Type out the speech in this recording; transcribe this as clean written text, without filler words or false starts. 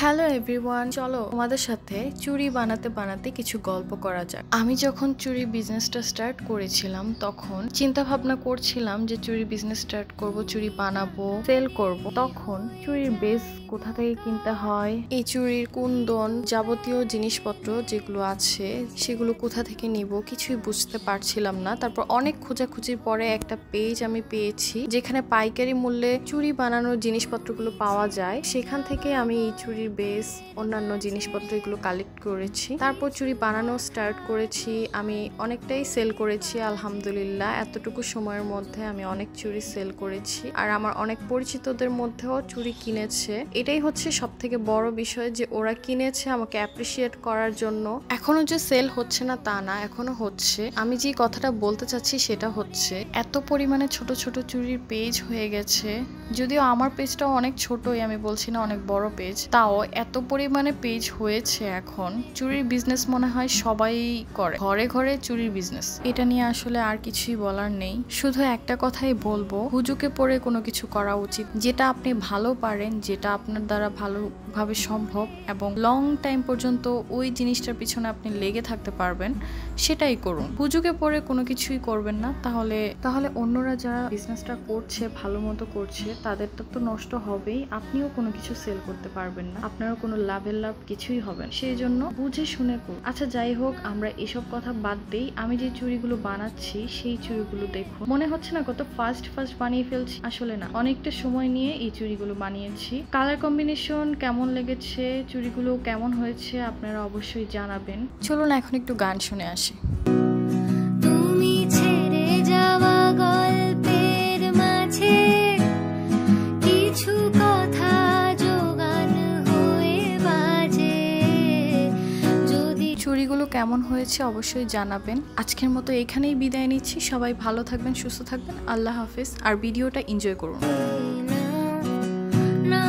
Hello everyone, চলো তোমাদের সাথে চুড়ি বানাতে বানাতে কিছু গল্প করা যাক। আমি যখন চুড়ি বিজনেসটা স্টার্ট করেছিলাম তখন চিন্তা ভাবনা করছিলাম যে চুড়ি বিজনেস স্টার্ট করব, চুড়ি বানাবো, সেল করব। তখন চুড়ির বেস কোথা থেকে কিনতে হয়, এই চুড়ির কুন্দন যাবতীয় জিনিসপত্র যেগুলো আছে সেগুলো কোথা থেকে নিব কিছুই বুঝতে পারছিলাম না। তারপর অনেক খোঁজাখুঁজির পরে একটা পেজ আমি পেয়েছি যেখানে পাইকারি মূল্যে চুড়ি বানানোর জিনিসপত্রগুলো পাওয়া যায়। সেখান থেকে আমি এই চুড়ির বেস অন্যান্য জিনিসপত্র এগুলো কালেক্ট করেছি, তারপর চুড়ি বানানো স্টার্ট করেছি। আমি অনেকটাই সেল করেছি আলহামদুলিল্লাহ। এতটুকু সময়ের মধ্যে আমি অনেক চুড়ি সেল করেছি, আর আমার অনেক পরিচিতদের মধ্যেও চুড়ি কিনেছে। এটাই হচ্ছে সব থেকে বড় বিষয় যে ওরা কিনেছে আমাকে অ্যাপ্রিসিয়েট করার জন্য। এখনো যে সেল হচ্ছে না তা না, এখনো হচ্ছে। আমি যে কথাটা বলতে চাচ্ছি সেটা হচ্ছে এত পরিমাণে ছোট ছোট চুড়ির পেজ হয়ে গেছে। যদিও আমার পেজটাও অনেক ছোটই, আমি বলছি না অনেক বড় পেজ, তাও এত পরিমাণে পেজ হয়েছে। এখন চুড়ির বিজনেস মনে হয় সবাই করে, ঘরে ঘরে চুড়ির বিজনেস। এটা নিয়ে আসলে আর কিছুই বলার নেই, শুধু একটা কথাই বলবো, হুজুকে পড়ে কোনো কিছু করা উচিত। যেটা আপনি ভালো পারেন, যেটা আপনার দ্বারা ভালোভাবে সম্ভব এবং লং টাইম পর্যন্ত ওই জিনিসটার পিছনে আপনি লেগে থাকতে পারবেন, সেটাই করুন। হুজুকে পড়ে কোনো কিছুই করবেন না, তাহলে অন্যরা যারা বিজনেসটা করছে ভালো মতো করছে তাদেরটা তো নষ্ট হবেই, আপনিও কোনো কিছু সেল করতে পারবেন না, আপনারও কোনো লাভের লাভ কিছুই হবে না। সেই জন্য বুঝে শুনে করুন। আচ্ছা যাই হোক, আমরা এসব কথা বাদ দেই। আমি যে চুড়িগুলো বানাচ্ছি সেই চুড়িগুলো দেখুন, মনে হচ্ছে না কত ফাস্ট বানিয়ে ফেলছি? আসলে না, অনেকটা সময় নিয়ে এই চুড়িগুলো বানিয়েছি। কালার কম্বিনেশন কেমন লেগেছে, চুড়িগুলো কেমন হয়েছে আপনারা অবশ্যই জানাবেন। চলুন এখন একটু গান শুনে আসি। তুমি ছেড়ে যাওয়া গল্পের মাঝে কিছু কথা জোগান হয়ে বাজে। যদি চুড়িগুলো কেমন হয়েছে অবশ্যই জানাবেন। আজকের মতো এখানেই বিদায় নিচ্ছি। সবাই ভালো থাকবেন, সুস্থ থাকবেন। আল্লাহ হাফেজ। আর ভিডিওটা এনজয় করুন। না